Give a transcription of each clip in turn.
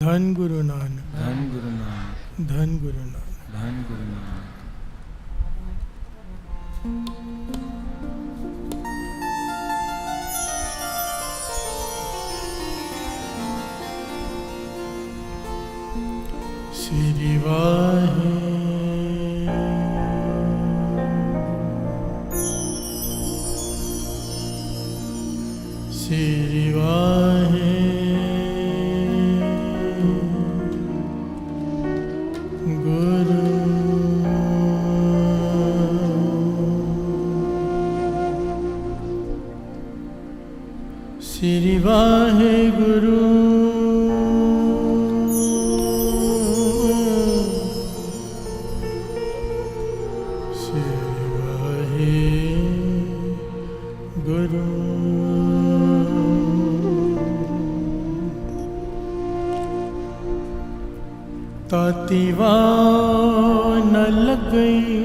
धन गुरु नानक, धन गुरु नानक, धन गुरु नानक, धन गुरु नानक। श्री वाहे श्री वाहे गुरु श्री वाहे गुरु तातीवा न लग गई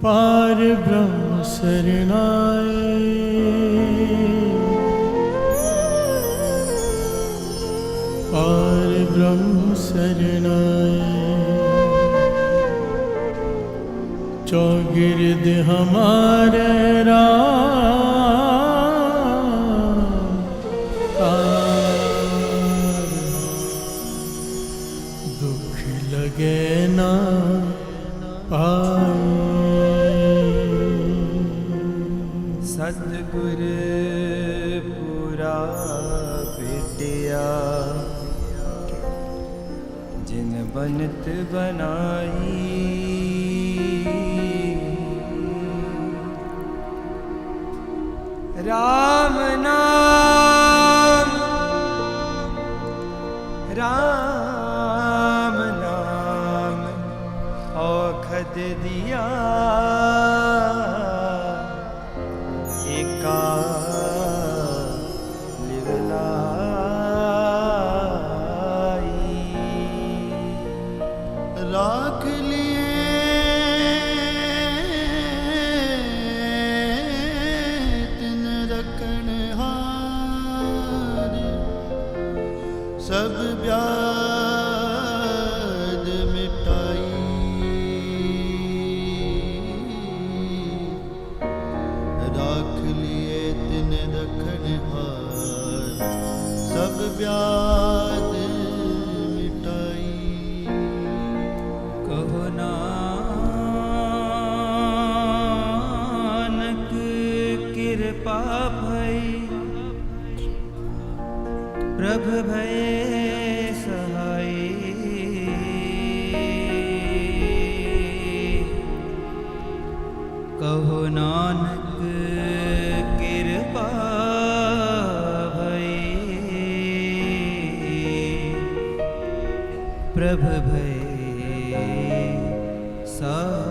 पार ब्रह्म शरणाए, पार ब्रह्म शरणाए। चौगिर्द हमारे दुख लगे ना पाए। सतगुर पूरा भेटिया जिन बनत बनाई, राम नाम राम नाम औखद दिया, एका लिवलाई। राख लिए तिन रखन हार, सब व्याध मिटाई। राख लिए तिन रखन हार, सब व्याध मिटाई। कहो नानक कृपा भई, प्रभ भय सहाय। कहो नानक कृपा भई, प्रभ भय सहाय।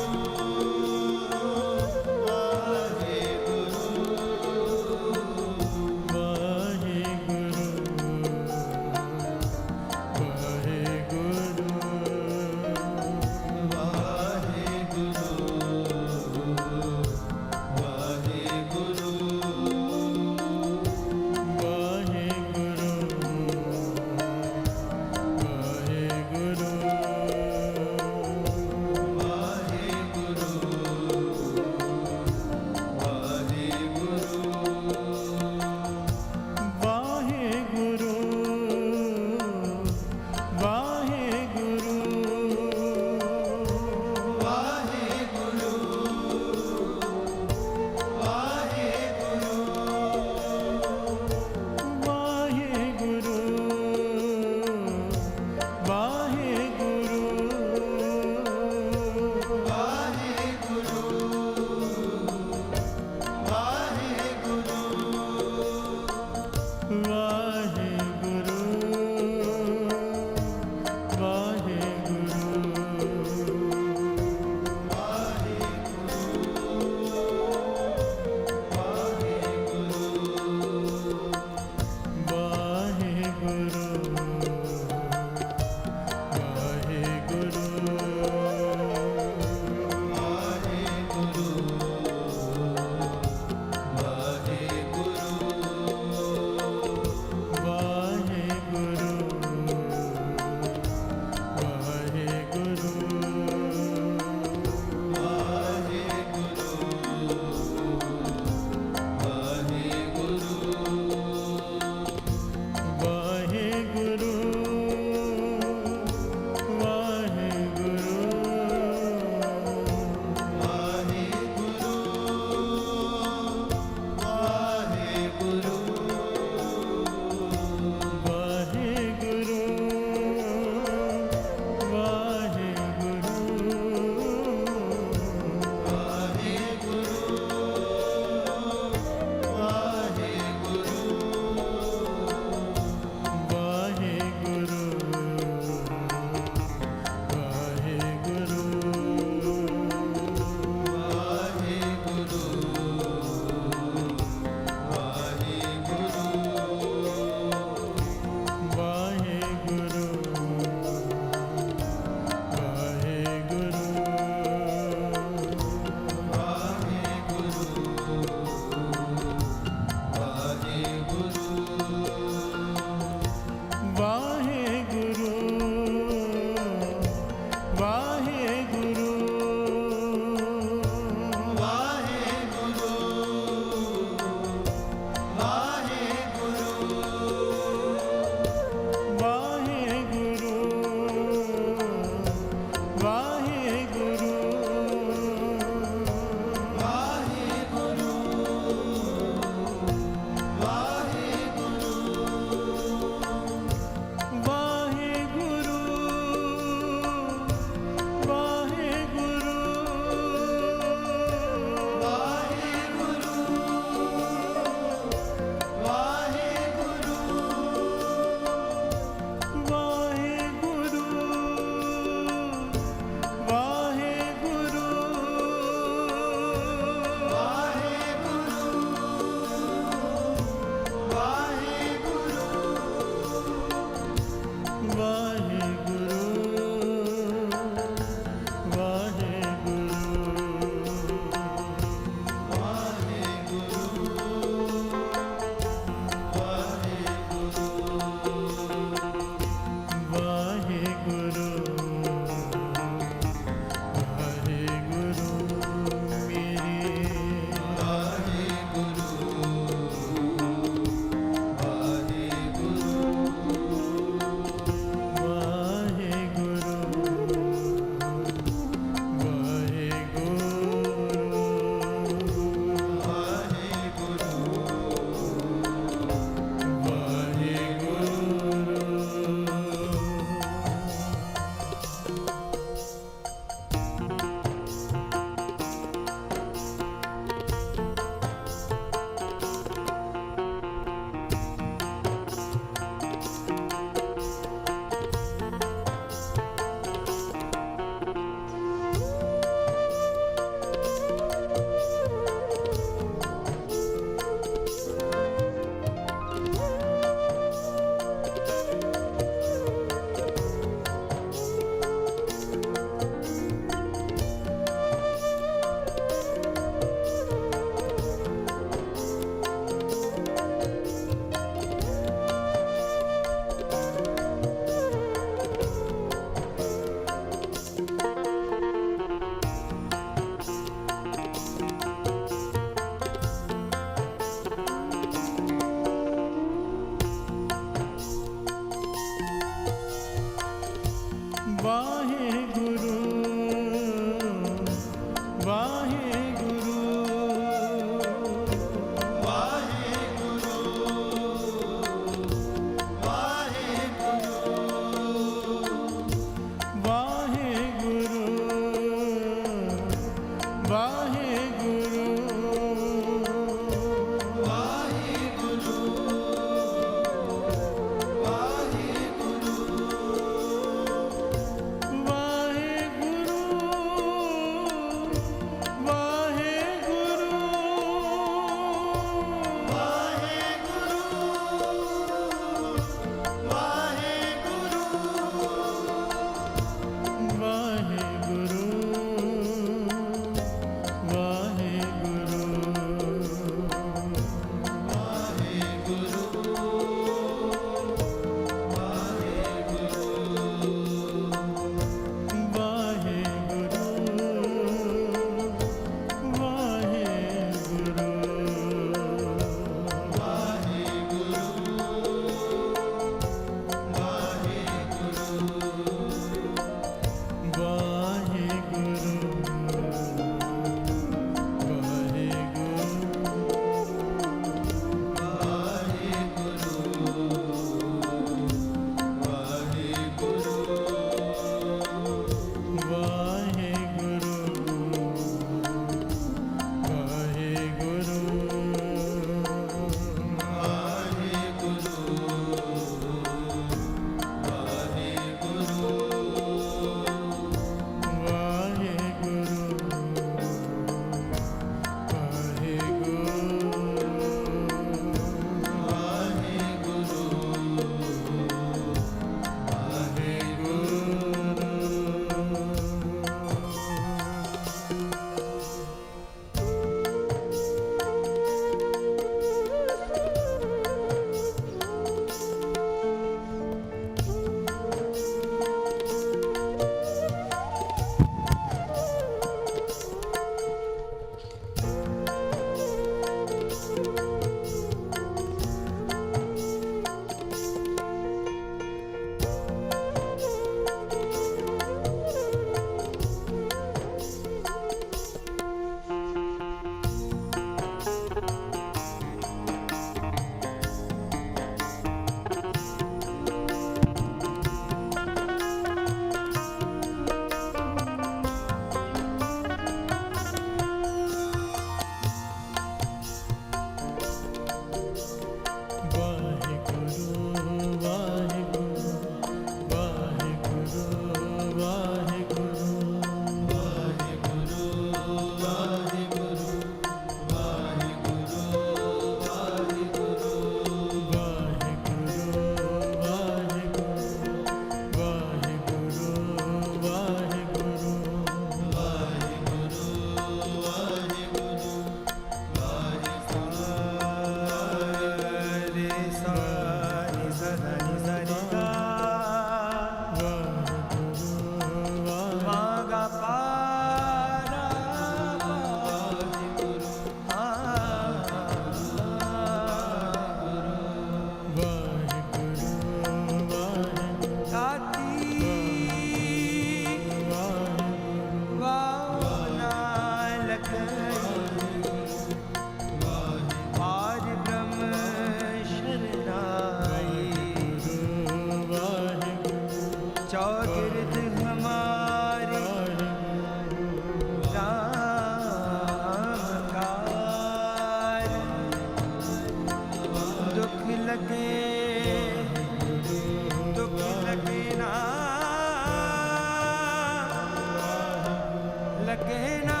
ना,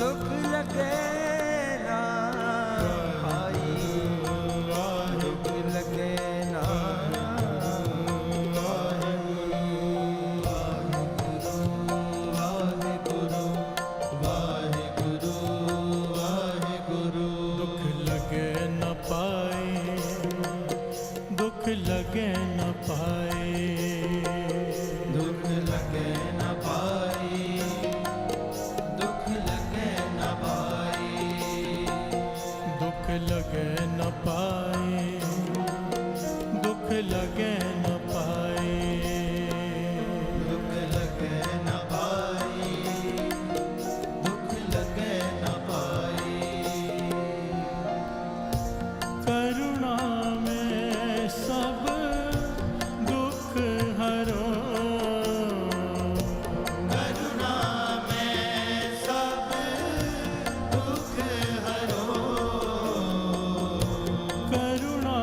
दुख लगे ना भाई, दुख लगे ना। दुख लगे न पाए, दुख लगे न पाए, दुख लगे न पाई, दुख लगे न पाई, दुख लगे न पाए, दुख लगे न पाए, दुख लगे न पाई, दुख लगे न पाई। करुणा में सब दुख हरो, करुणा में सब दुख हरो, करुणा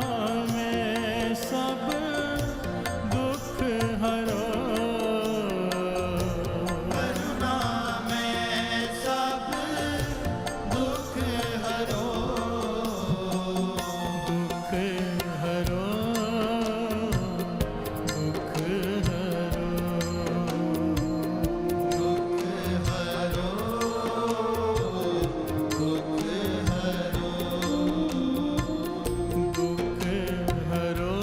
में सब दुख हरो, करुणा में सब दुख हरो, दुख हरो, दुख हरो, दुख हरो, दुख हरो, दुख हरो, दुख हरो, दुख हरो,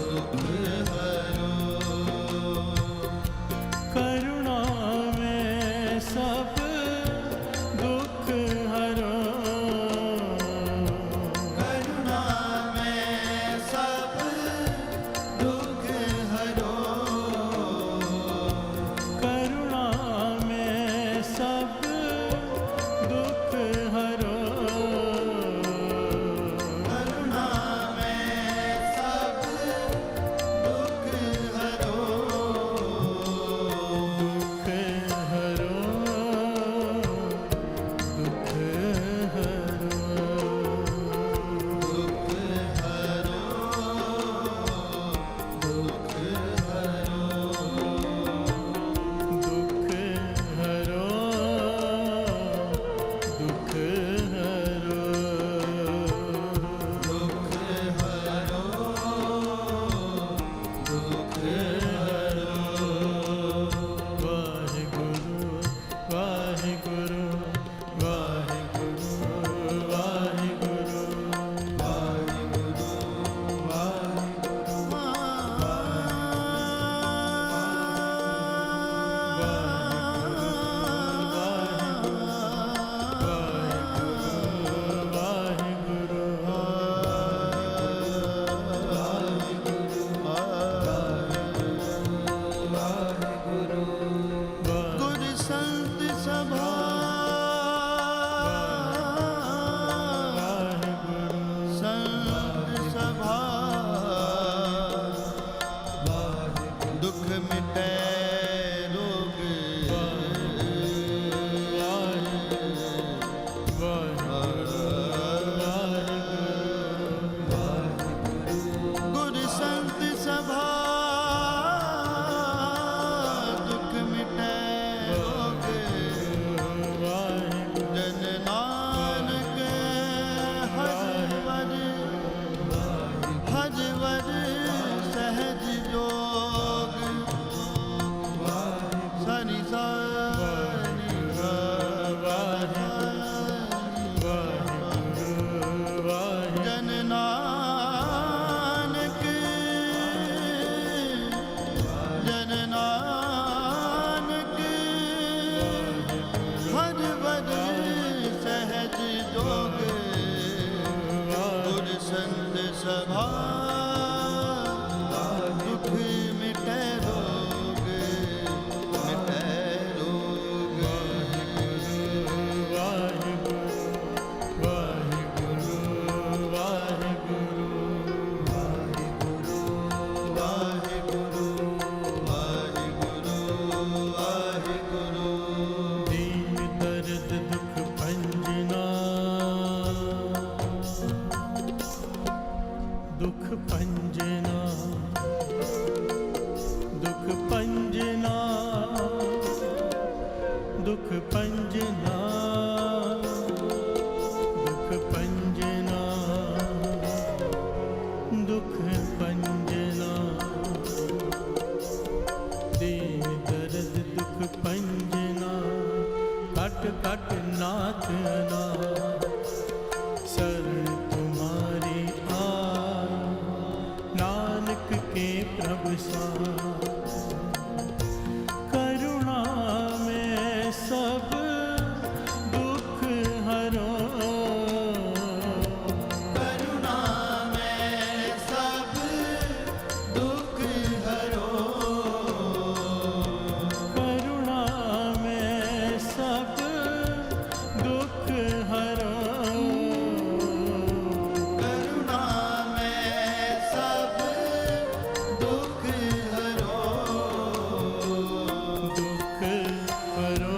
दुख हरो। करुणा में सब दुख हरो, करुणा में सब दुख हरो, करुणा में सब दुख हरो, करुणा में सब दुख हरो, दुख हरो, दुख हरो, दुख हरो, दुख हरो, दुख हरो, दुख हरो, दुख हरो, दुख हरो। वाहिगुरु वाहिगुरु वाहिगुरु वाहिगुरु वाहिगुरु वाहिगुरु वाहिगुरु गुर संत सभा संत सभा दुख मिटे रोग गुर संत सभा दुख मिटे रोग जन नानक हजवर हजवर सहज जोग सनि सनि जन नानक जन नानक हजवर सहज जोग गुर संत सभा दुख मिटे रोग मिटे रोग दीन दर्द दुख भंजन अनाथ, शरण तुम्हारी आए, नानक के प्रभु साथ। करुणा में सब दुख हरो, करुणा में सब दुख हरो, करुणा में सब दुख हरो, करुणा में सब दुख हरो, दुख हरो,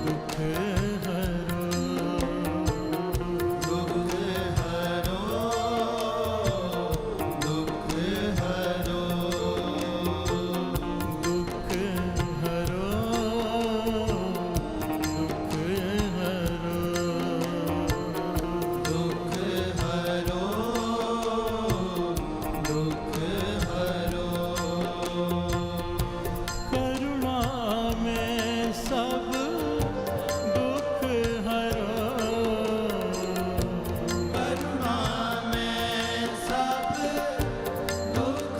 दुख हरो, दुख हरो, दुख हरो, दुख हरो, दुख हरो, दुख हरो, दुख हरो, करुणा में सब दुख हरो, करुणा में सब दुख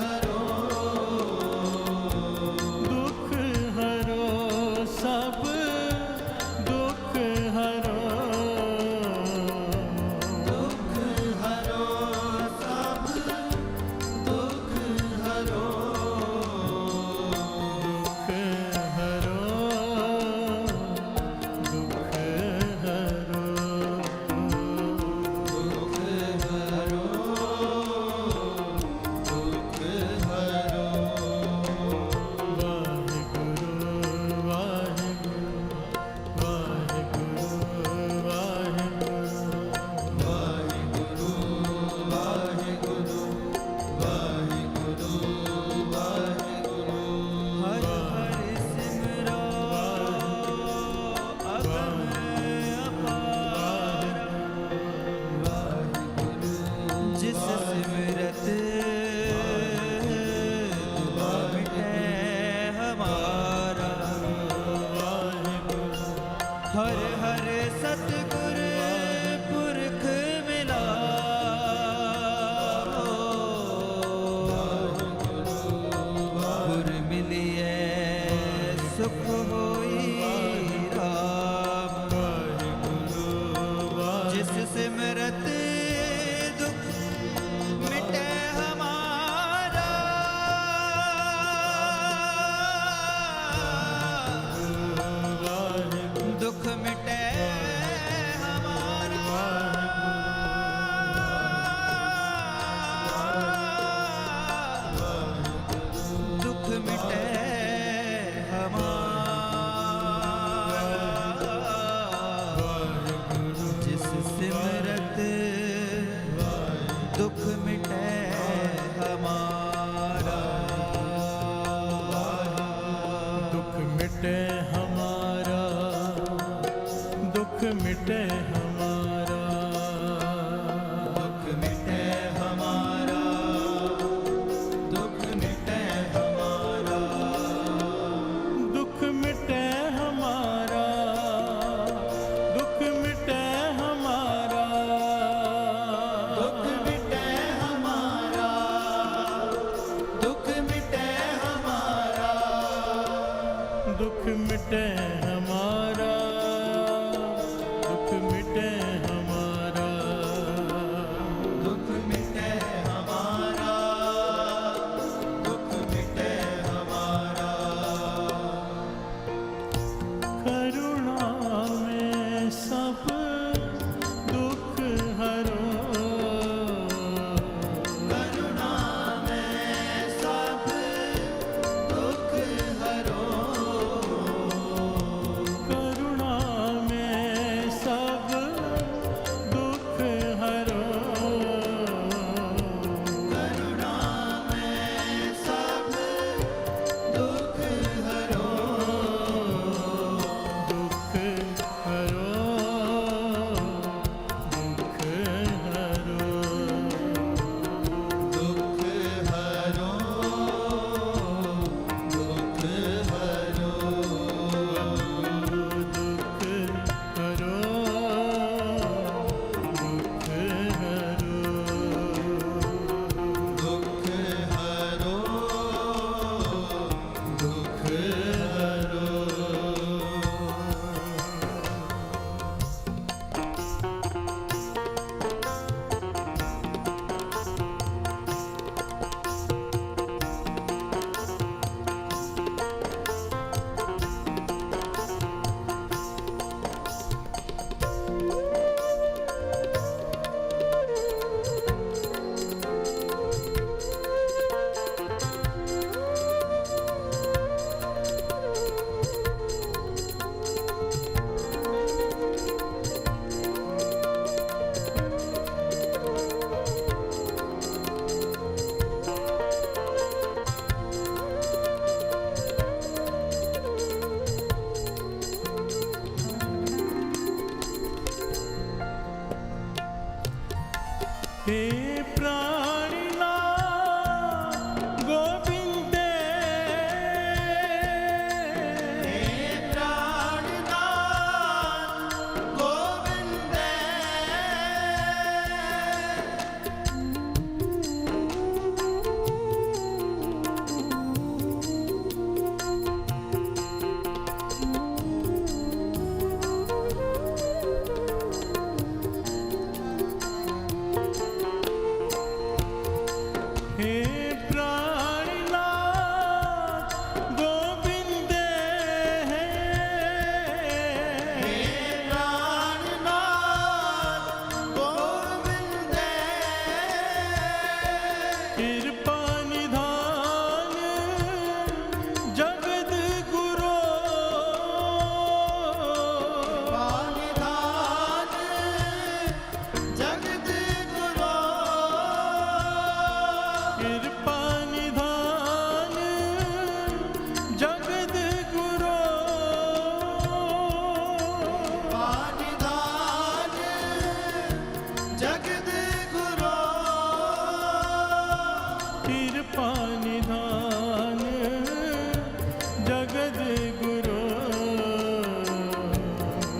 हरो, दुख हरो, सब दुख हरो, दुख हरो, सब दुख हरो, दुख हरो, दुख हरो, दुख हरो, दुख हरो, वाहिगुरु वाहिगुरु वाहिगुरु वाहिगुरु वाहिगुरु वाहिगुरु वाहिगुरु वाहिगुरु हर हर सिमरो अगम अपार, जिस सिमरत दुख मिटे हमारा। हर हर सतगुर पुरख मिला, गुर मिलिए सुख होई राम। जिस सिमरत दुख मिटे हमारा, दुख मिटे हमारा, दुख मिटे हमारा। जिस सिमरत दुख मिटे हमारा। दुख मिटे हमारा, दुख मिटे हमारा, दुख मिटे हमारा, दुख मिटे हमारा, दुख मिटे हमारा, दुख मिटे हमारा, दुख मिटे हमारा, दुख मिटे हमारा, दुख मिटे हमारा, दुख मिटे हे प्राणनाथ गोविंद हे प्राणनाथ गोविंद हे प्राणनाथ गोविंद हे प्राणनाथ गोविंद कृपा निधान जगद गुरो पानिधान जगत गुरो कृपा निधान जगद गुरो पानिधान जगत गुरो कृपा निधान जगद गुरो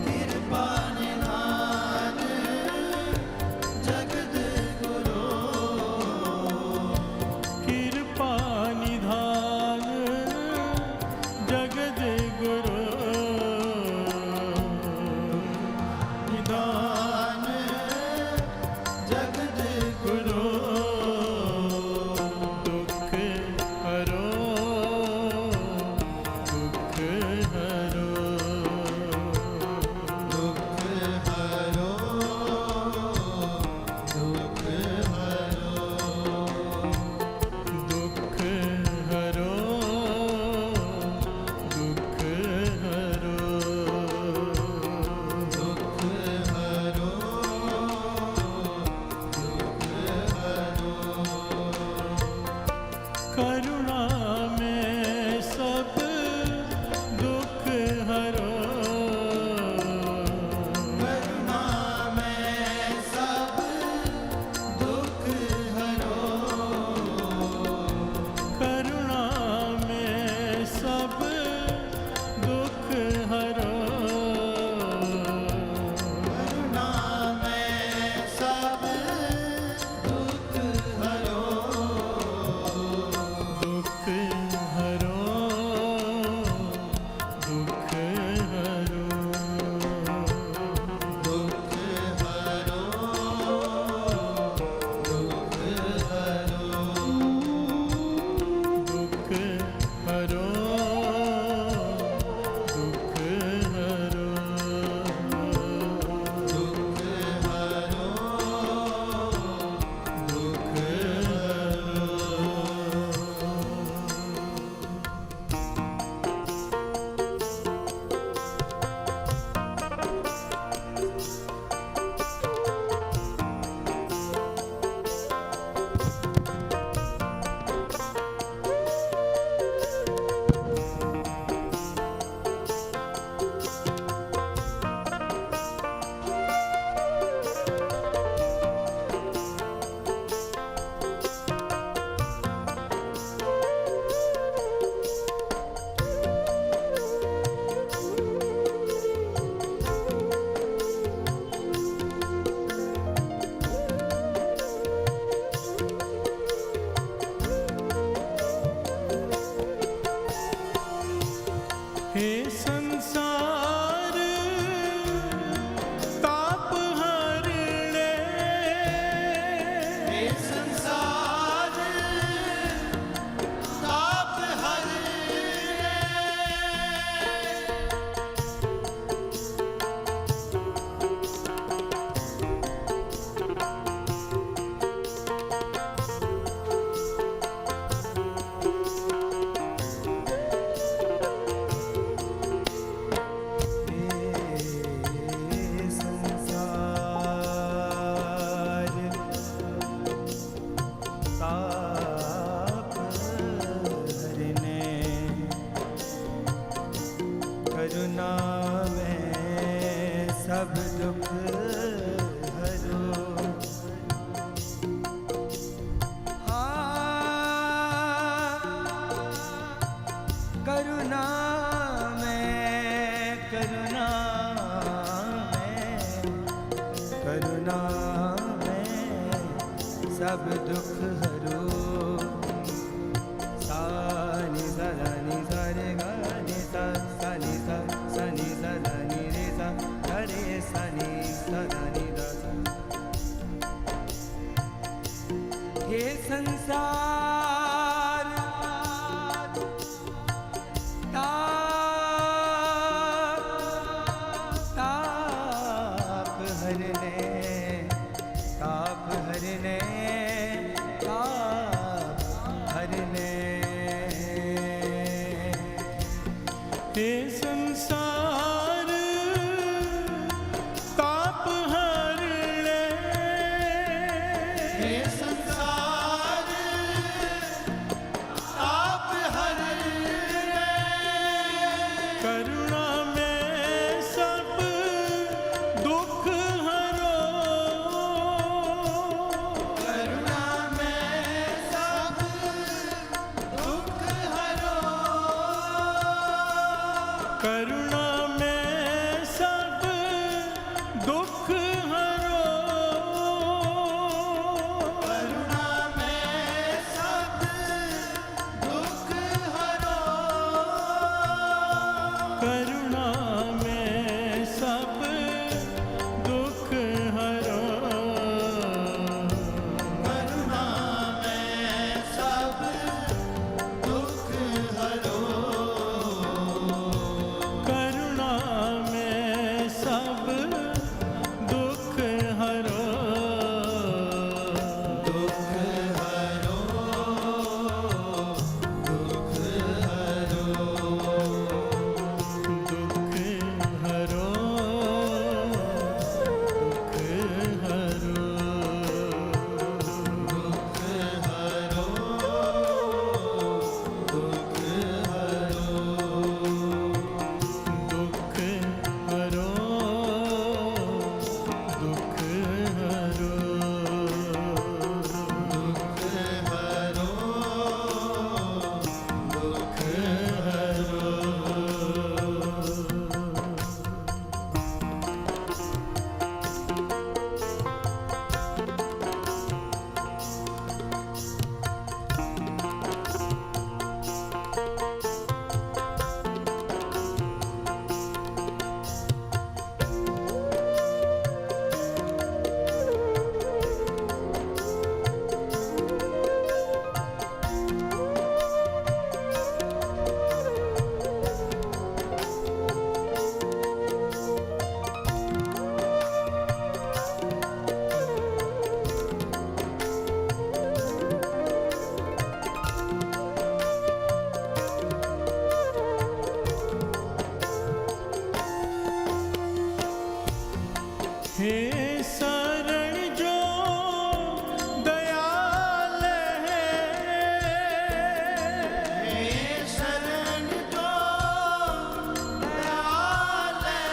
कृपा निधान जगत गुरो कृपा निधान जगद गुरो निधान जगत गुरो दुख हरो दुख हरो दुख हरो दुख हरो दुख हरो दुख हरो दुख हरो करुणा में सब दुख हरो करुणा में सब दुख हरो करुणा में सब दुख हरो करुणा में सब दुख हरो दुख हरो दुख हरो दुख हरो दुख हरो दुख हरो दुख हरो दुख हरो हे संसार ताप हरणे हे संसार ताप हरणे सब दुख हरो सब दुख हरो। सा नि सा धा नि सा रे गा नि सा नि सा नि सा धा नि रे सा रे सा नि सा धा नि दा सा। हे संसार ताप हरने ताप हरने ताप हरने। हे संसार ताप हरणे। हे संसार ताप हरने। करुणा में सब दुख हरो। करुणा में सब दुख हरो। करुणा में सब दुख हरो। करुणा में सब दुख हरो। करुणा में सब दुख हरो। करुणा में सब दुख हरो। करुणा में सब दुख हरो। दुख हरो। दुख हरो। दुख हरो। दुख हरो। दुख हरो। दुख हरो। दुख हरो। दुख हरो। दुख हरो। हे शरण जो दयाल है। हे शरण जो दयाल है।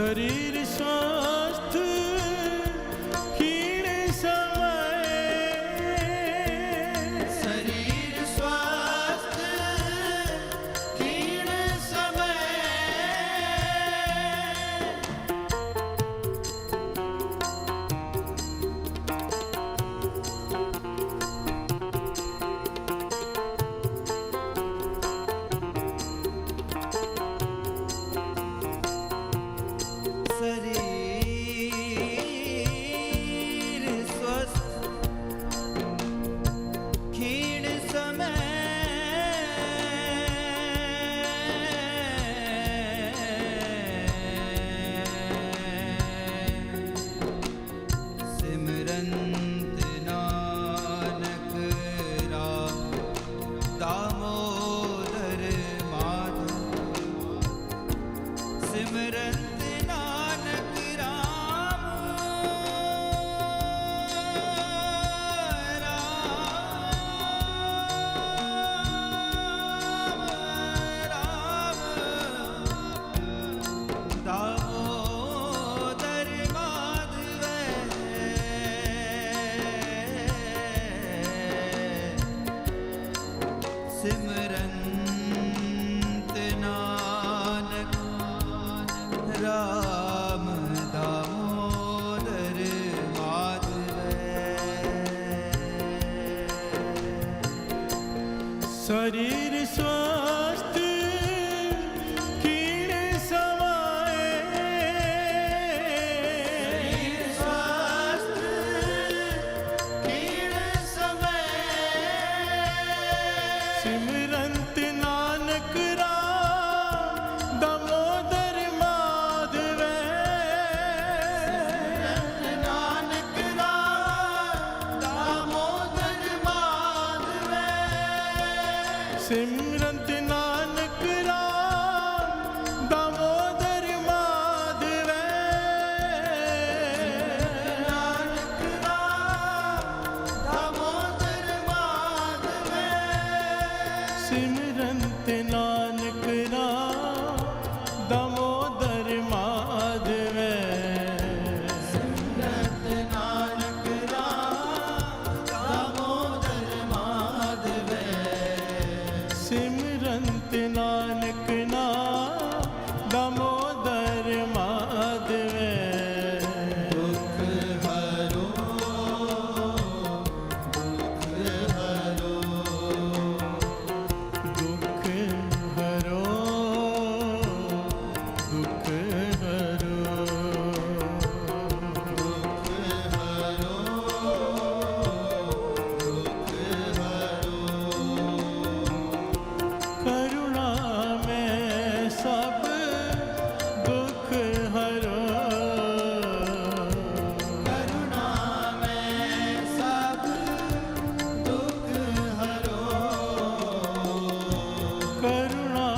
शरीर स्वस्थ क्षीण समय, शरीर स्वस्थ क्षीण समय, शरीर स्वस्थ क्षीण समय, सिमरंत नानक राम दामोदर माधव, सिमरंत नानक राम दामोदर माधव, सिमरंत नानक राम दामोदर माधव। शरीर स्वस्थ क्षीण समय, शरीर स्वस्थ क्षीण समय, सिमरंत नानक राम दामोदर माधव, नानक राम दामोदर माधव, सिमरंत नानक राम दामोदर माधव, नानक राम दामोदर माधव, सिमरंत नानक राम दामोदर माधव, सिमरंत नानक राम दामोदर माधव, सिमरंत नानक नाम दामोदर माधव, दुख हरो दुख हरो, दुख हरो दुख हरो, करुणा में सब दुख हरो, करुणा में सब दुख हरो, करुणा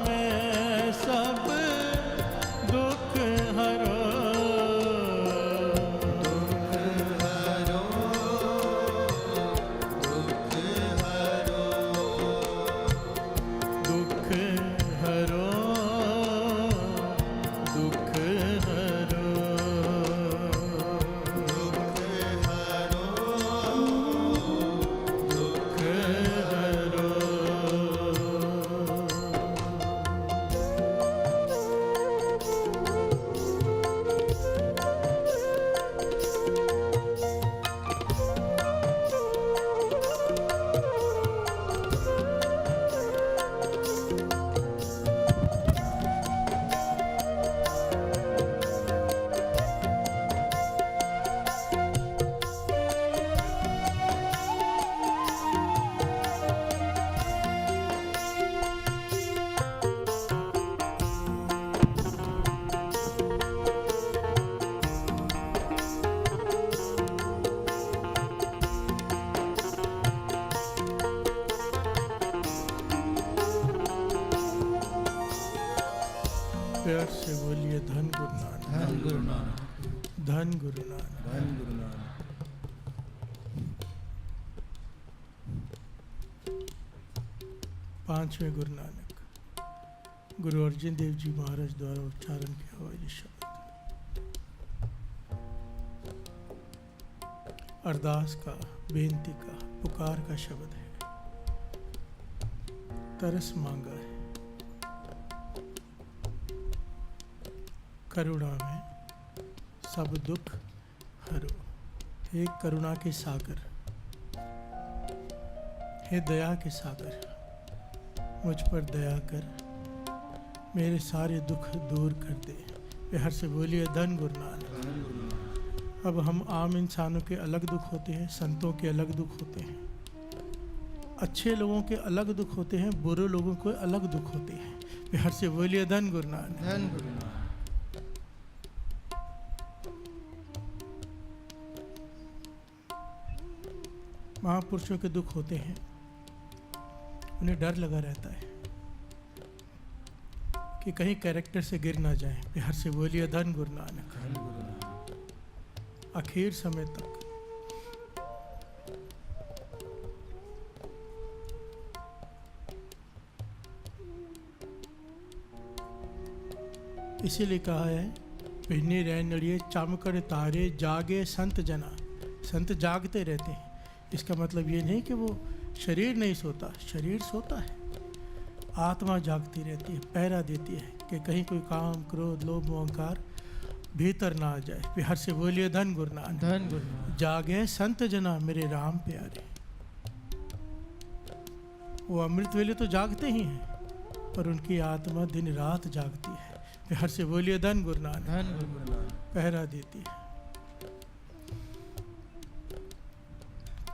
में सब दुख हरो, दुख हरो दुख हरो, दुख हरो। प्यार से बोलिए धन गुरु नानक, धन गुरु नानक, धन गुरु नानक। धन गुरु नानक। पांचवें गुरु नानक गुरु अर्जन देव जी महाराज द्वारा उच्चारण किया हुआ ये शब्द। अरदास का, बेनती का, पुकार का शब्द है। तरस मांगा है। करुणा में सब दुख हरो। हे करुणा के सागर, हे दया के सागर, मुझ पर दया कर, मेरे सारे दुख दूर कर दे। प्यार से बोलिए धन गुरु नानक। अब हम आम इंसानों के अलग दुख होते हैं, संतों के अलग दुख होते हैं, अच्छे लोगों के अलग दुख होते हैं, बुरे लोगों के अलग दुख होते हैं। प्यार से बोलिए धन गुरु नानक। धन गुरु नानक। महापुरुषों के दुख होते हैं, उन्हें डर लगा रहता है कि कहीं कैरेक्टर से गिर ना जाए। प्यार से बोलिए धन गुरु नानक। धन गुरु नानक। आखिर समय तक इसीलिए कहा है, भिन्नी रैन नड़िए चमकड़ तारे जागे संत जना। संत जागते रहते हैं। इसका मतलब ये नहीं कि वो शरीर नहीं सोता, शरीर सोता है, आत्मा जागती रहती है, पहरा देती है कि कहीं कोई काम, क्रोध, लोभ, अहंकार भीतर ना आ जाए। प्यार से बोलिए धन गुरु नानक। धन गुरु नानक। जागे संत जना मेरे राम प्यारे। वो अमृत वेले तो जागते ही हैं, पर उनकी आत्मा दिन रात जागती है। प्यार से बोलिए धन गुरु नानक। धन गुरु नानक। पहरा देती है।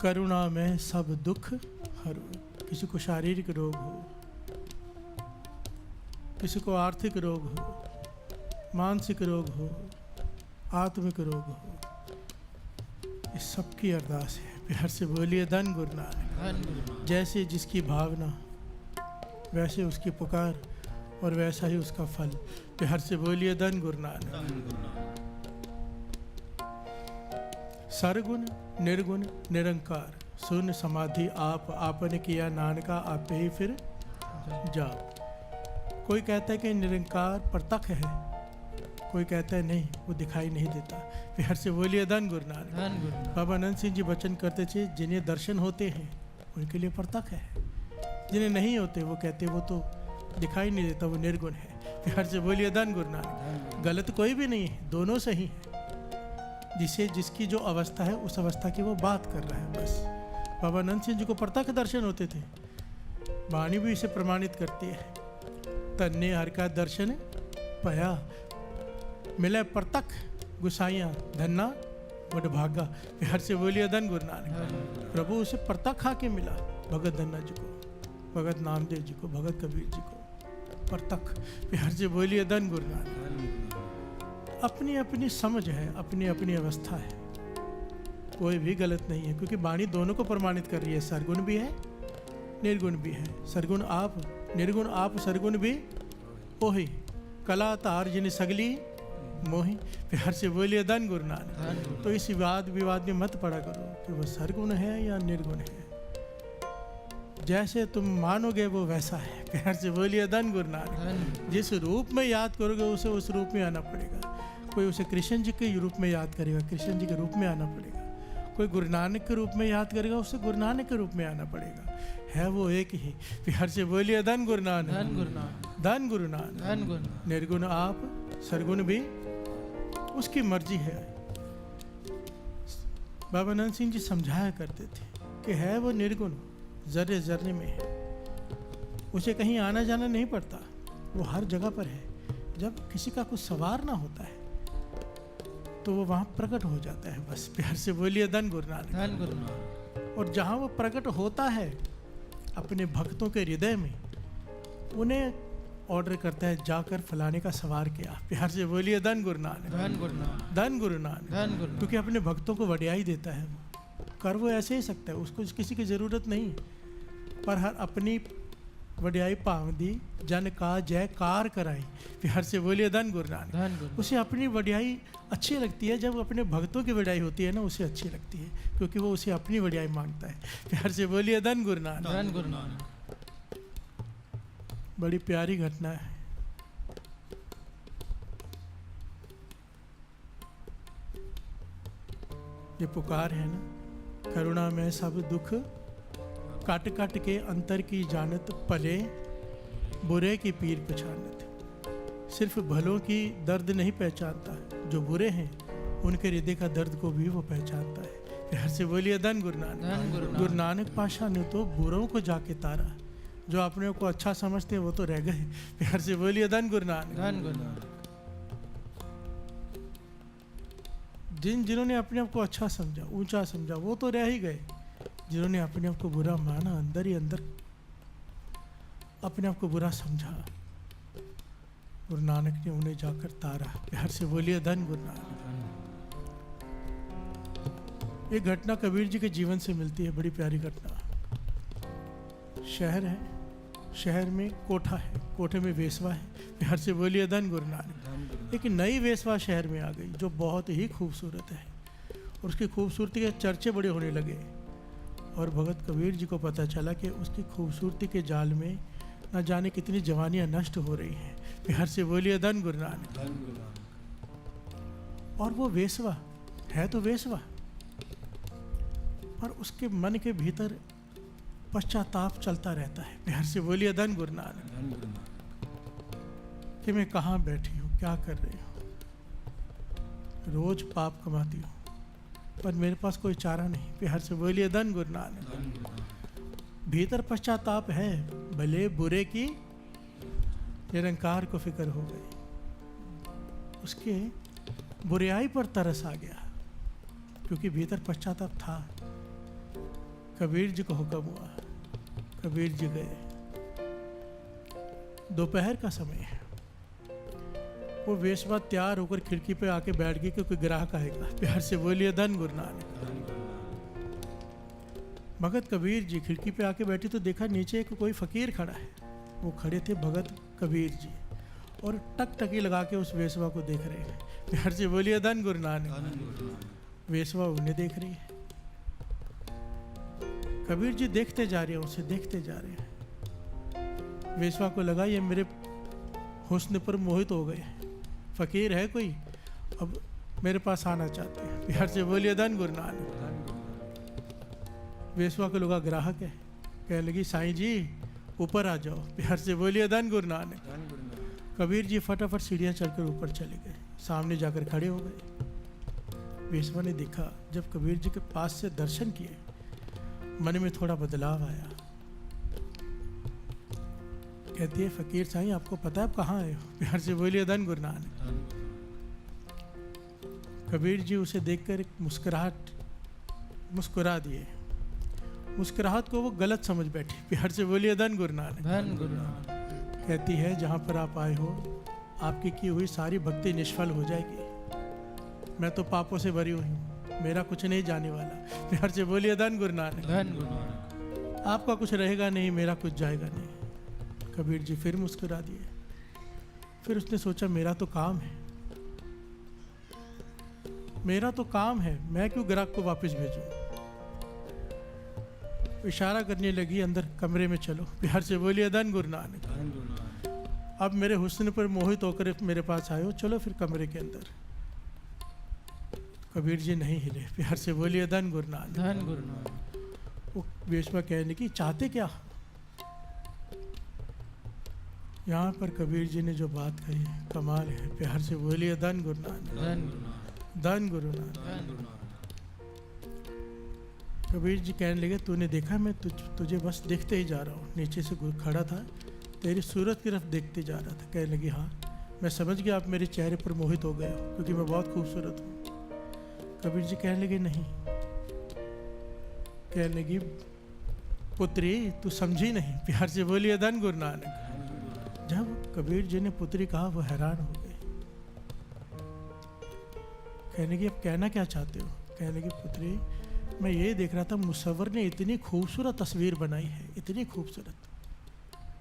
करुणा में सब दुख हरो। किसी को शारीरिक रोग हो, किसी को आर्थिक रोग हो, मानसिक रोग हो, आत्मिक रोग हो, इस सब की अरदास है। प्यार से बोलिए धन गुरु नानक। धन गुरु नानक। जैसे जैसे जिसकी भावना वैसे उसकी पुकार और वैसा ही उसका फल। प्यार से बोलिए धन गुरु नानक। धन गुरु नानक। सरगुण निर्गुण निरंकार, शून्य समाधि आप, आपने किया नानका आपे ही फिर जाओ। कोई कहता है कि निरंकार प्रत्यक्ष है, कोई कहता है नहीं, वो दिखाई नहीं देता। प्यार से बोलिए धन गुरु नानक। धन गुरु नानक। बाबा अनंत सिंह जी वचन करते थे, जिन्हें दर्शन होते हैं उनके लिए प्रत्यक्ष है, जिन्हें नहीं होते वो कहते वो तो दिखाई नहीं देता, वो निर्गुण है। प्यार से बोलिए धन गुरु नानक। गलत कोई भी नहीं है, दोनों सही है। जिसे जिसकी जो अवस्था है उस अवस्था की वो बात कर रहा है बस। बाबा अनंत सिंह जी को प्रत्यक्ष दर्शन होते थे, वाणी भी इसे प्रमाणित करती है। तन्ने हर का दर्शन पया, मिले प्रत्यक्ष गुसाइयाँ धन्ना बड़ भागा। प्यार से बोलिए धन गुरु नानक। प्रभु उसे प्रत्यक्ष आके मिला, भगत धन्ना जी को, भगत नामदेव जी को, भगत कबीर जी को प्रत्यक्ष। प्यार से बोलिए धन गुरु नानक। अपनी अपनी समझ है, अपनी अपनी अवस्था है, कोई भी गलत नहीं है, क्योंकि वाणी दोनों को प्रमाणित कर रही है। सरगुण भी है, निर्गुण भी है। सरगुण आप, निर्गुण आप, सरगुण भी ओही। कला तार जिन सगली मोही। प्यार से बोलिए धन गुरु नानक। तो इस वाद विवाद में मत पड़ा करो कि वो सरगुण है या निर्गुण है, जैसे तुम मानोगे वो वैसा है। प्यार से बोलिए धन गुरु नानक। जिस रूप में याद करोगे उसे उस रूप में आना पड़ेगा। कोई उसे कृष्ण जी के रूप में याद करेगा, कृष्ण जी के रूप में आना पड़ेगा। कोई गुरु नानक के रूप में याद करेगा, उसे गुरु नानक के रूप में आना पड़ेगा। है वो एक ही। प्यार से बोलिए धन गुरु नानक। धन गुरु नानक। धन गुरु नानक। धन गुरु नानक। निर्गुण आप, सरगुण भी उसकी मर्जी है। बाबा अनंत सिंह जी समझाया करते थे कि है वो निर्गुण, जर्रे जर्रे में है, उसे कहीं आना जाना नहीं पड़ता, वो हर जगह पर है। जब किसी का कुछ सवारना होता है तो वो वहाँ प्रकट हो जाता है बस। प्यार से बोलिए धन गुरु नानक। धन गुरु नानक। और जहाँ वो प्रकट होता है अपने भक्तों के हृदय में, उन्हें ऑर्डर करता है जाकर फलाने का सवार किया। प्यार से बोलिए धन गुरु नानक। धन गुरु नानक। धन गुरु नानक। धन गुरु नानक। क्योंकि अपने भक्तों को वडियाई देता है वो। कर वो ऐसे ही सकता है, उसको किसी की ज़रूरत नहीं, पर हर अपनी वडियाई पाव दी जन का जय कार कराई। प्यार से बोलिए धन गुरु नानक। धन गुरु। उसे अपनी वडियाई अच्छी लगती है, जब अपने भक्तों की वडियाई होती है ना, उसे अच्छी लगती है, क्योंकि वो उसे अपनी वडियाई मांगता है। प्यार से बोलिए धन गुरु नानक। धन गुरु नानक। बड़ी प्यारी घटना है। ये पुकार है ना, करुणा में सब दुख काट काट के अंतर की जानत, पले बुरे की पीर पहचानत। सिर्फ भलों की दर्द नहीं पहचानता, जो बुरे हैं उनके हृदय का दर्द को भी वो पहचानता है। प्यार से बोलिए धन गुरु नानक। गुरु नानक पाशाह ने तो बुरों को जाके तारा, जो अपने को अच्छा समझते हैं वो तो रह गए। प्यार से बोलिए धन गुरु नानक। जिन्होंने अपने आप को अच्छा समझा, ऊंचा समझा, वो तो रह ही गए। जिन्होंने अपने आप को बुरा माना, अंदर ही अंदर अपने आप को बुरा समझा, गुरु नानक ने उन्हें जाकर तारा। प्यार से बोलिए धन गुरु नानक। ये घटना कबीर जी के जीवन से मिलती है, बड़ी प्यारी घटना। शहर है, शहर में कोठा है, कोठे में वेश्वा है। प्यार से बोलिए धन गुरु नानक। एक नई वेश्वा शहर में आ गई जो बहुत ही खूबसूरत है, और उसकी खूबसूरती के चर्चे बड़े होने लगे। और भगत कबीर जी को पता चला कि उसकी खूबसूरती के जाल में न जाने कितनी जवानियां नष्ट हो रही हैं। प्यार से बोलिए धन गुरु नानक। और वो वेश्वा है तो वेश्वा, पर उसके मन के भीतर पश्चाताप चलता रहता है। प्यार से बोलिए धन गुरु नानक। कि मैं कहाँ बैठी हूँ, क्या कर रही हूँ, रोज पाप कमाती हूँ, पर मेरे पास कोई चारा नहीं। प्यार से बोलिए धन गुरु नानक। भीतर पश्चाताप है, भले बुरे की निरंकार को फिक्र हो गई, उसके बुराई पर तरस आ गया, क्योंकि भीतर पश्चाताप था। कबीर जी को हुक्म हुआ, कबीर जी गए। दोपहर का समय है, वो वेश्वा तैयार होकर खिड़की पे आके बैठ गई, क्योंकि ग्राहक आएगा। प्यार से बोलिए धन गुरु नानक। भगत कबीर जी खिड़की पे आके बैठी तो देखा नीचे एक कोई फकीर खड़ा है। वो खड़े थे भगत कबीर जी, और टकटकी लगा के उस वेश्वा को देख रहे हैं। प्यार से बोलिए धन गुरु नानक। वेश्वा उन्हें देख रही है, कबीर जी देखते जा रहे हैं, उसे देखते जा रहे हैं। वेश्वा को लगा ये मेरे हुस्न पर मोहित हो गए, फकीर है कोई, अब मेरे पास आना चाहते हैं। प्यार से बोलिए धन गुरु नानक। वेश्वा को लगा ग्राहक है, कहने लगी साईं जी ऊपर आ जाओ। प्यार से बोलिए धन गुरु नानक। कबीर जी फटाफट सीढ़ियाँ चढ़कर ऊपर चले गए, सामने जाकर खड़े हो गए। वेश्वा ने देखा, जब कबीर जी के पास से दर्शन किए, मन में थोड़ा बदलाव आया। कहती है फकीर साईं आपको पता है आप कहाँ आए हो? प्यार से बोलिए धन गुरु नानक। कबीर जी उसे देखकर एक मुस्कुरा दिए। मुस्कुराहट को वो गलत समझ बैठी। प्यार से बोलिए धन गुरु नानक। धन गुरु नानक। कहती है जहाँ पर आप आए हो आपकी की हुई सारी भक्ति निष्फल हो जाएगी। मैं तो पापों से भरी हुई हूँ, मेरा कुछ नहीं जाने वाला। प्यार से बोलिए धन गुरु नानक। धन गुरु नानक। आपका कुछ रहेगा नहीं, मेरा कुछ जाएगा नहीं। कबीर जी फिर मुस्कुरा दिए। फिर उसने सोचा मेरा तो काम है, मेरा तो काम है, मैं क्यों ग्राहक को वापस भेजूं। इशारा करने लगी अंदर कमरे में चलो। प्यार से बोलिए धन गुरु नानक। अब मेरे हुस्न पर मोहित होकर मेरे पास आए हो, चलो फिर कमरे के अंदर। कबीर जी नहीं हिले। प्यार से बोलिए धन गुरु नानक। धन गुरु नानक। वो वेश्वा कहने की चाहते क्या। यहाँ पर कबीर जी ने जो बात कही है कमाल है। प्यार से बोलिए धन गुरु नानक। धन गुरु नानक। धन गुरु नानक। धन गुरु नानक। कबीर जी कहने लगे तूने देखा मैं तुझे बस देखते ही जा रहा हूँ। नीचे से खड़ा था, तेरी सूरत की तरफ देखते जा रहा था। कहने लगी हाँ मैं समझ गया आप मेरे चेहरे पर मोहित हो गए हो, क्योंकि मैं बहुत खूबसूरत हूँ। कबीर जी कहने लगे नहीं। कहने लगी पुत्री तू समझी नहीं। प्यार से बोलिए धन गुरु नानक। जब कबीर जी ने पुत्री कहा वो हैरान हो गए। कहने लगी अब कहना क्या चाहते हो। कहने लगी पुत्री मैं ये देख रहा था मुसव्वर ने इतनी खूबसूरत तस्वीर बनाई है, इतनी खूबसूरत।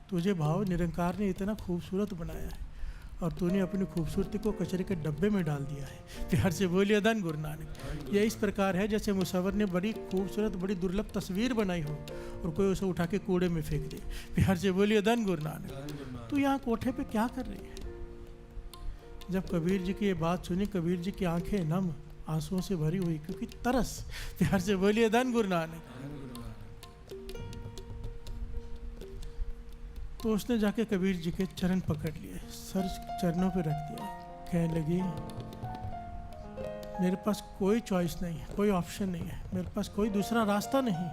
तुझे भाव निरंकार ने इतना खूबसूरत बनाया है और तूने अपनी खूबसूरती को कचरे के डब्बे में डाल दिया है। प्यार से बोलिए धन गुरु नानक। ये इस प्रकार है जैसे मुसव्वर ने बड़ी खूबसूरत बड़ी दुर्लभ तस्वीर बनाई हो और कोई उसे उठा के कूड़े में फेंक दे। प्यार से बोलिए धन गुरु नानक। तू यहाँ कोठे पे क्या कर रही है। जब कबीर जी की ये बात सुनी, कबीर जी की आंखें नम आंसुओं से भरी हुई, क्योंकि तरस। प्यार से बोलिए धन गुरु नानक। तो उसने जाके कबीर जी के चरण पकड़ लिए, सर चरणों पे रख दिया, कहने लगी मेरे पास कोई चॉइस नहीं है, कोई ऑप्शन नहीं है, मेरे पास कोई दूसरा रास्ता नहीं,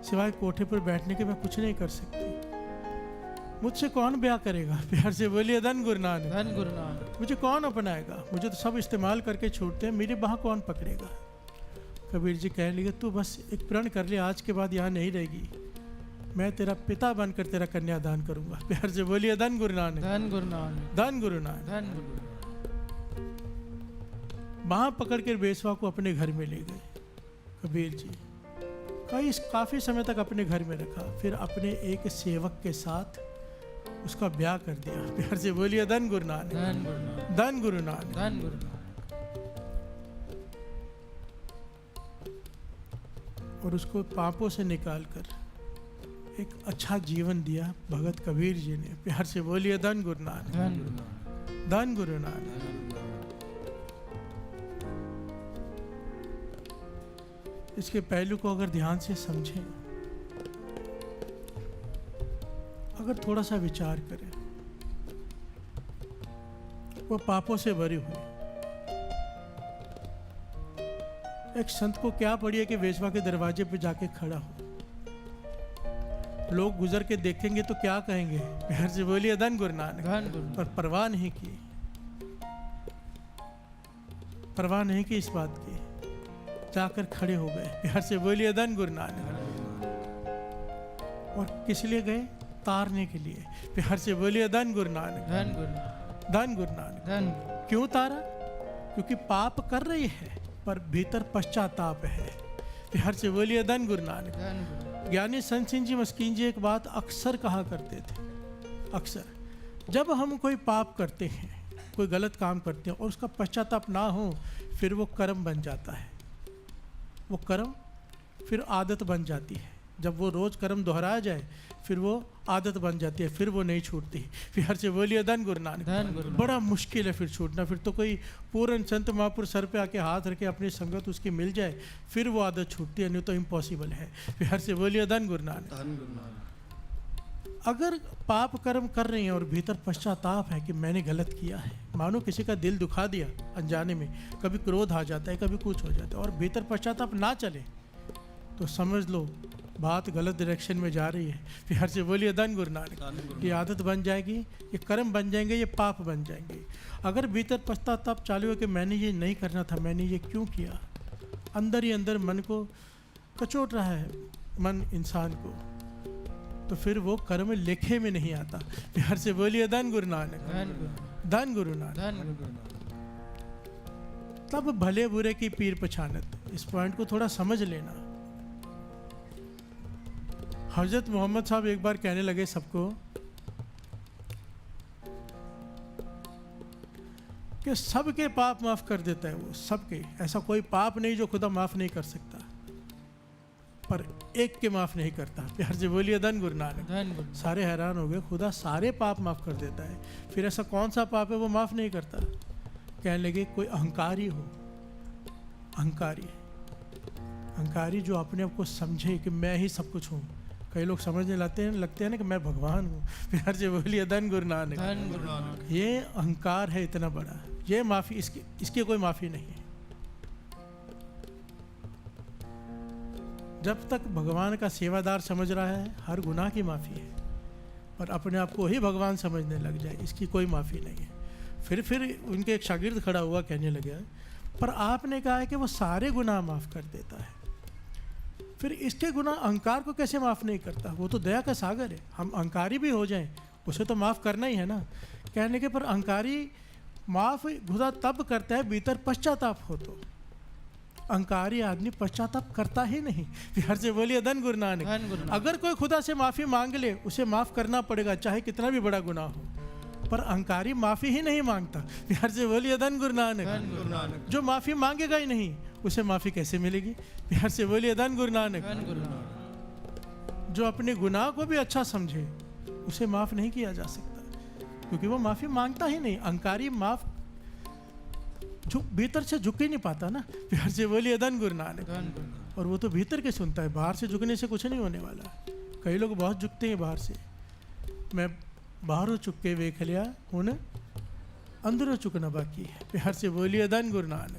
सिवाय कोठे पर बैठने के मैं कुछ नहीं कर सकती। मुझसे कौन ब्याह करेगा? प्यार से बोलिए धन गुरु नानक। धन गुरु नानक। मुझे कौन अपनाएगा? मुझे तो सब इस्तेमाल करके छोड़ते हैं, मेरी बाह कौन पकड़ेगा? कबीर जी कहने लगे तू बस एक प्रण कर ले, आज के बाद यहाँ नहीं रहेगी, मैं तेरा पिता बनकर तेरा कन्यादान करूंगा। प्यार से बोलिए धन गुरु नानक। धन गुरु नानक। धन गुरु नानक। धन गुरु नानक। बाह पकड़ कर बेसवा को अपने घर में ले गए कबीर जी। काफ़ी समय तक अपने घर में रखा, फिर अपने एक सेवक के साथ उसका ब्याह कर दिया। प्यार से बोलिए धन गुरु नानक। धन गुरु नानक। धन गुरु नानक। धन गुरु नानक। और उसको पापों से निकाल कर एक अच्छा जीवन दिया भगत कबीर जी ने। प्यार से बोलिए धन गुरु नानक। धन गुरु नानक। धन गुरु नानक। इसके पहलू को अगर ध्यान से समझें, अगर थोड़ा सा विचार करें, वो पापों से भरी हुई एक संत को क्या पड़ी है कि वेश्वा के दरवाजे पे जाके खड़ा हो, लोग गुजर के देखेंगे तो क्या कहेंगे? प्यार से बोलिए धन गुरु नानक। धन गुरु नानक। पर परवाह नहीं की, परवाह नहीं की इस बात की, जाकर खड़े हो गए। प्यार से बोलिए धन गुरु नानक। और किस लिए गए? तारने के लिए। प्यार से बोलिए धन गुरु नानक। धन गुरु नानक। धन गुरु नानक। धन। क्यों तारा? क्योंकि पाप कर रही है पर भीतर पश्चाताप है। प्यार से बोलिए धन गुरु नानक। धन गुरु। ज्ञानी संत सिंह जी मस्कीन जी एक बात अक्सर कहा करते थे, अक्सर जब हम कोई पाप करते हैं, कोई गलत काम करते हैं और उसका पश्चाताप ना हो, फिर वो कर्म बन जाता है, वो कर्म फिर आदत बन जाती है। जब वो रोज़ कर्म दोहराया जाए फिर वो आदत बन जाती है, फिर वो नहीं छूटती। प्यार से बोलिए धन गुरु नानक। धन गुरु नानक। बड़ा मुश्किल है फिर छूटना, फिर तो कोई पूर्ण संत महापुरुष सर पे आके हाथ रखे अपनी संगत उसकी मिल जाए, फिर वो आदत छूटती है, नहीं तो इम्पॉसिबल है। प्यार से बोलिए धन गुरु नानक। धन गुरु नानक। अगर पाप कर्म कर रहे हैं और भीतर पश्चाताप है कि मैंने गलत किया है, मानो किसी का दिल दुखा दिया अनजाने में, कभी क्रोध आ जाता है, कभी कुछ हो जाता है, और भीतर पश्चाताप ना चले, तो समझ लो बात गलत डायरेक्शन में जा रही है। प्यार से बोलिए धन गुरु नानक। ये आदत बन जाएगी, ये कर्म बन जाएंगे, ये पाप बन जाएंगे। अगर भीतर पश्चाताप चालू है कि मैंने ये नहीं करना था, मैंने ये क्यों किया, अंदर ही अंदर मन को कचोट रहा है मन इंसान को, तो फिर वो कर्म लेखे में नहीं आता। प्यार से बोलिए धन गुरु नानक। धन गुरु नानक। धन गुरु नानक। तब भले बुरे की पीर पछानत। इस पॉइंट को थोड़ा समझ लेना। हजरत मोहम्मद साहब एक बार कहने लगे सबको कि सबके पाप माफ कर देता है वो, सबके, ऐसा कोई पाप नहीं जो खुदा माफ नहीं कर सकता, पर एक के माफ नहीं करता। प्यार से बोलिए धन गुरु नानक। धन गुरु। सारे हैरान हो गए, खुदा सारे पाप माफ कर देता है, फिर ऐसा कौन सा पाप है वो माफ नहीं करता? कहने लगे कोई अहंकारी हो, अहंकारी, अहंकारी जो अपने आप को समझे कि मैं ही सब कुछ हूँ। कई लोग समझने लगते हैं ना कि मैं भगवान हूँ। प्यार से बोलिए धन गुरु नानक। धन गुरु नानक। ये अहंकार है इतना बड़ा, ये माफी, इसकी कोई माफी नहीं है। जब तक भगवान का सेवादार समझ रहा है हर गुनाह की माफी है, पर अपने आप को ही भगवान समझने लग जाए इसकी कोई माफी नहीं है। फिर उनके एक शागिर्द खड़ा हुआ, कहने लगे पर आपने कहा है कि वो सारे गुनाह माफ कर देता है, फिर इसके गुनाह अहंकार को कैसे माफ़ नहीं करता? वो तो दया का सागर है, हम अहंकारी भी हो जाएं उसे तो माफ़ करना ही है ना। कहने के पर अहंकारी माफ़ खुदा तब करता है भीतर पश्चाताप हो, तो अहंकारी आदमी पश्चाताप करता ही नहीं। प्यार से बोलिए धन गुरु नानक। अगर कोई खुदा से माफ़ी मांग ले उसे माफ़ करना पड़ेगा, चाहे कितना भी बड़ा गुनाह हो, पर अहंकारी माफ़ी ही नहीं मांगता। प्यार से बोलिए धन गुरु नानक। जो माफ़ी मांगेगा ही नहीं उसे माफ़ी कैसे मिलेगी? प्यार से बोलिए धन गुरु नानक। जो अपने गुनाह को भी अच्छा समझे उसे माफ़ नहीं किया जा सकता, क्योंकि वो माफ़ी मांगता ही नहीं। अहंकारी माफ़ झुक भीतर से झुक ही नहीं पाता ना। प्यार से बोलिए धन गुरु नानक। धन गुरु नानक। और वो तो भीतर के सुनता है, बाहर से झुकने से कुछ नहीं होने वाला। कई लोग बहुत झुकते हैं बाहर से। मैं बाहरों झुक के वेख लिया, हुन अंदरों झुकना बाकी है। प्यार से बोलिए धन गुरु नानक।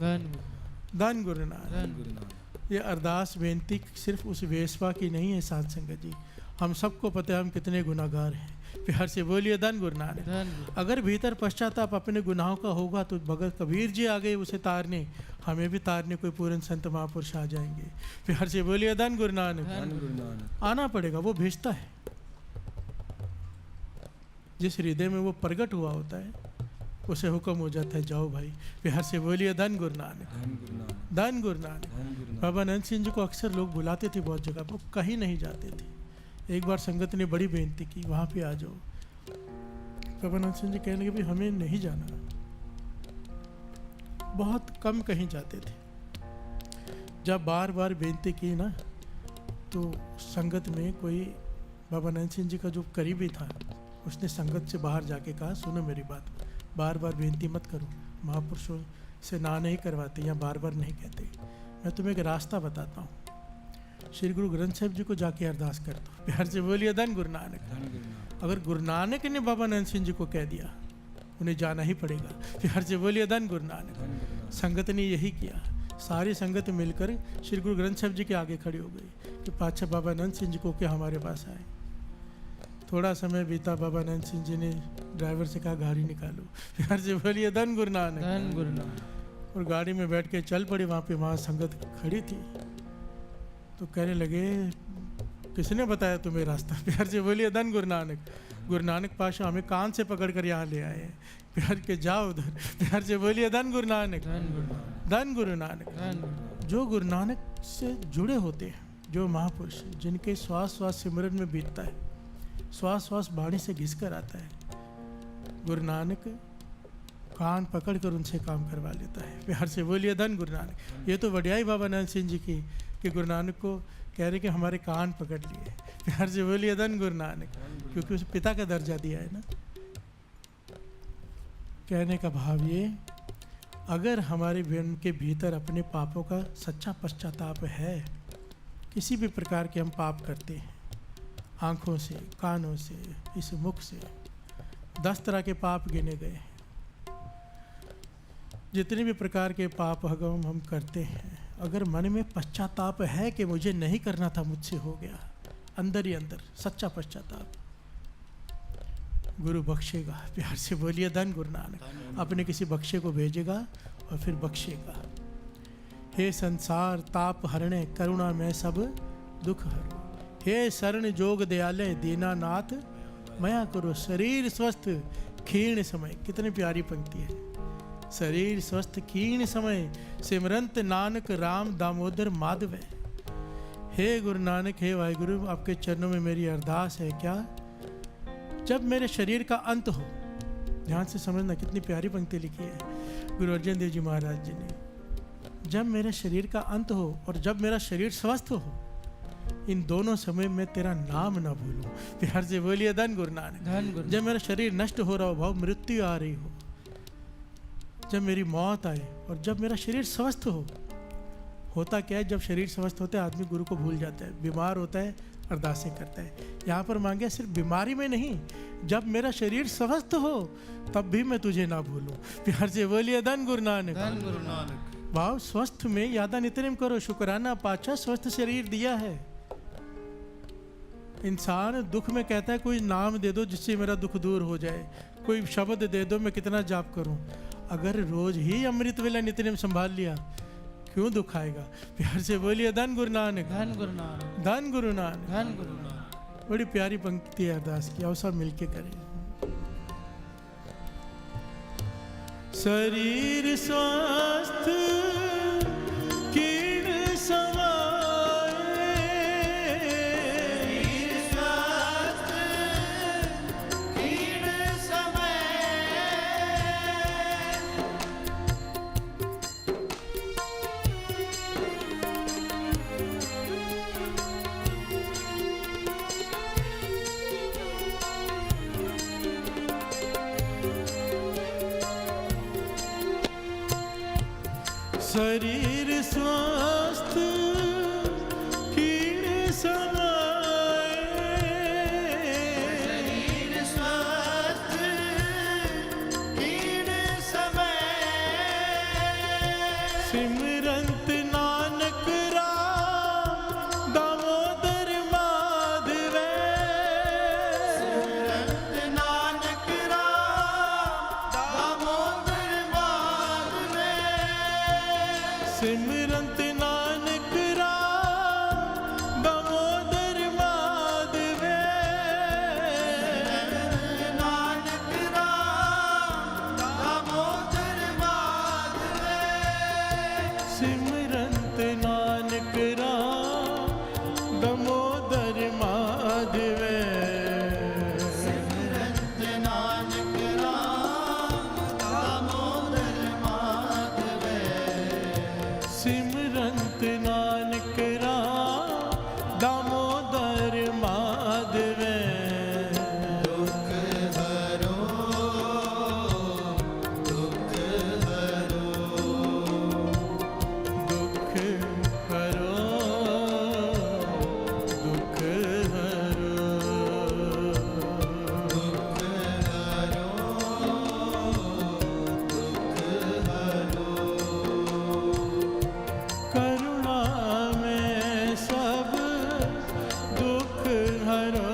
धन गुरु नानक। धन गुरु नानक। ये अरदास बेनती सिर्फ उस वेश्वा की नहीं है साध संगत जी, हम सबको पता है हम कितने गुनाहगार हैं। प्यार से बोलिए धन गुरु नानक। धन गुरु। अगर भीतर पश्चाताप अपने गुनाहों का होगा तो भगत कबीर जी आ गए उसे तारने, हमें भी तारने कोई पूर्ण संत महापुरुष आ जाएंगे। प्यार से बोलिए धन गुरु नानक। धन गुरु नानक। आना पड़ेगा, वो भेजता है। जिस हृदय में वो प्रकट हुआ होता है उसे हुक्म हो जाता है, जाओ भाई। प्यार से बोलिए धन गुरु नानक। धन गुरु नानक। धन गुरु नानक। धन गुरु नानक। बाबा अनंत सिंह जी को अक्सर लोग बुलाते थे बहुत जगह, वो कहीं नहीं जाते थे। एक बार संगत ने बड़ी बेनती की, वहाँ पे आ जाओ। बाबा अनंत सिंह जी कहने लगे, भाई हमें नहीं जाना। बहुत कम कहीं जाते थे। जब बार बार बेनती की ना, तो संगत में कोई बाबा अनंत सिंह जी का जो करीबी था, उसने संगत से बाहर जाके कहा, सुनो मेरी बात, बार बार बेनती मत करो, महापुरुषों से ना नहीं करवाते या बार बार नहीं कहते। मैं तुम्हें एक रास्ता बताता हूँ, श्री गुरु ग्रंथ साहिब जी को जाके अरदास कर दो। प्यार से बोलिए धन गुरु नानक। धन गुरु नानक। अगर गुरु नानक ने बाबा अनंत सिंह जी को कह दिया, उन्हें जाना ही पड़ेगा। प्यार से बोलिए धन गुरु नानक। धन गुरु नानक। संगत ने यही किया, सारी संगत मिलकर श्री गुरु ग्रंथ साहिब जी के आगे खड़ी हो गई कि पातशाह बाबा अनंत सिंह जी को क्या हमारे पास आए। थोड़ा समय बीता, बाबा अनंत सिंह जी ने ड्राइवर से कहा, गाड़ी निकालो। प्यार से बोलिए धन गुरु नानक। धन गुरु नानक। और गाड़ी में बैठ के चल पड़ी। वहाँ पे वहाँ संगत खड़ी थी, तो कहने लगे, किसने बताया तुम्हें रास्ता? प्यार से बोलिए धन गुरु नानक। गुरु नानक पाशा हमें कान से पकड़ कर यहाँ ले आए हैं। प्यार के जाओ उधर। प्यार से बोलिए धन गुरु नानक। धन गुरु नानक। धन गुरु नानक। धन गुरु नानक। जो गुरु नानक से जुड़े होते हैं, जो महापुरुष जिनके श्वास श्वास सिमरन में बीतता है, श्वास श्वास वाणी से घिस कर आता है, गुरु नानक कान पकड़ कर उनसे काम करवा लेता है। प्यार से बोलिए धन गुरु नानक। ये तो वडियाई बाबा अनंत सिंह जी की कि गुरु नानक को कह रहे कि हमारे कान पकड़ लिए। प्यार से बोलिए धन गुरु नानक, क्योंकि उसे पिता का दर्जा दिया है ना। कहने का भाव ये, अगर हमारे मन के भीतर अपने पापों का सच्चा पश्चाताप है, किसी भी प्रकार के हम पाप करते हैं, आँखों से, कानों से, इस मुख से 10 तरह के पाप गिने गए हैं। जितने भी प्रकार के पाप हम करते हैं, अगर मन में पश्चाताप है कि मुझे नहीं करना था, मुझसे हो गया, अंदर ही अंदर सच्चा पश्चाताप, गुरु बख्शेगा। प्यार से बोलिए धन गुरु नानक। अपने किसी बख्शे को भेजेगा और फिर बख्शेगा। हे संसार ताप हरणे, करुणा में सब दुख हरो। हे शरण जोग दयालय, दीनानाथ मया करो। शरीर स्वस्थ क्षीण समय, कितनी प्यारी पंक्ति है। शरीर स्वस्थ क्षीण समय, सिमरंत नानक राम दामोदर माधव। हे गुरु नानक, हे वाहिगुरु, आपके चरणों में मेरी अरदास है क्या, जब मेरे शरीर का अंत हो, ध्यान से समझना कितनी प्यारी पंक्ति लिखी है गुरु अर्जन देव जी महाराज जी ने। जब मेरे शरीर का अंत हो और जब मेरा शरीर स्वस्थ हो, इन दोनों समय में तेरा नाम ना भूलूं। प्यार से बोलिए धन गुरु नानक। धन गुरु। जब मेरा शरीर नष्ट हो रहा हो, भाव मृत्यु आ रही हो, जब मेरी मौत आए और जब मेरा शरीर स्वस्थ हो। होता क्या है, जब शरीर स्वस्थ होता है आदमी गुरु को भूल जाता है, बीमार होता है अरदासें करता है। यहाँ पर मांगे सिर्फ बीमारी में नहीं, जब मेरा शरीर स्वस्थ हो तब भी मैं तुझे ना भूलूं। प्यार से बोलिए धन गुरु नानक। धन गुरु नानक। भाव स्वस्थ में यादा नितनेम करो, शुक्राना पाचा स्वस्थ शरीर दिया है। इंसान दुख में कहता है कोई नाम दे दो जिससे मेरा दुख दूर हो जाए, कोई शब्द दे दो, मैं कितना जाप करूं। अगर रोज ही अमृत वेला नितनेम संभाल लिया, क्यों दुख आएगा। प्यार से बोलिए धन गुरु नानक। धन गुरु नानक। धन गुरु नानक। धन गुरु नानक। बड़ी प्यारी पंक्ति है अरदास की, आओ सब मिलके करें। शरीर स्वस्थ क्षीण समय, शरीर स्वस्थ कीड़े समाए, शरीर स्वस्थ कीड़े समाए, सिमरंत नानक राम दामोदर माधव, सिमरंत नानक राम दामोदर माधव, सिमरंत नानक राम दामोदर माधव, नानक राम दामोदर माधव, सिमरंत नानक राम दामोदर माधव, सिमरंत नानक राम दामोदर माधव, सिमरंत नानक राम दामोदर माधव, दुख हरो दुख हरो दुख हरो दुख हरो दुख हरो दुख हरो करुणा में सब दुख हरो,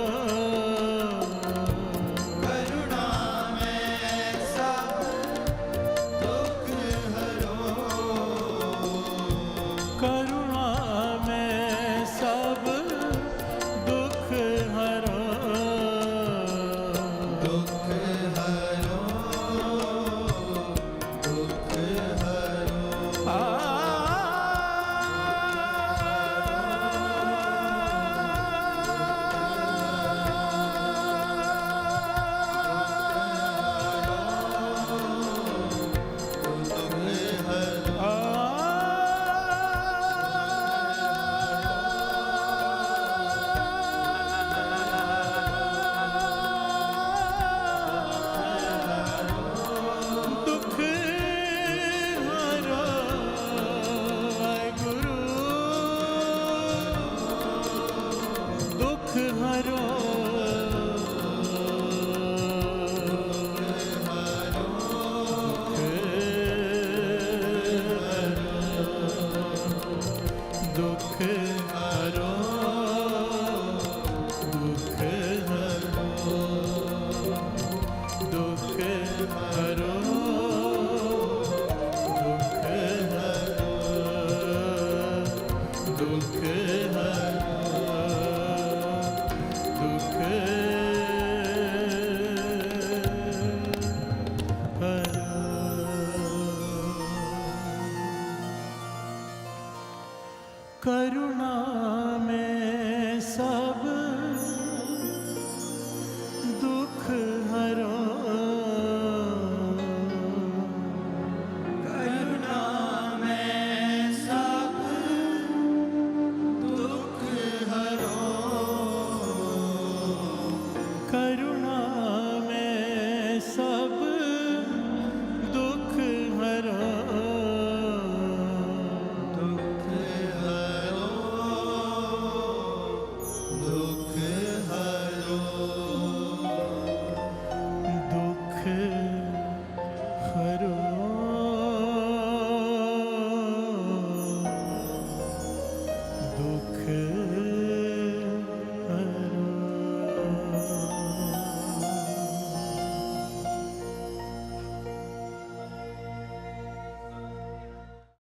करुणा में सब दुख हरो, करुणा में सब दुख हरो, दुख हरो दुख हरो दुख हरो वाहेगुरु, दुख हरो दुख हरो दुख हरो दुख हरो दुख हरो दुख हरो करुणा में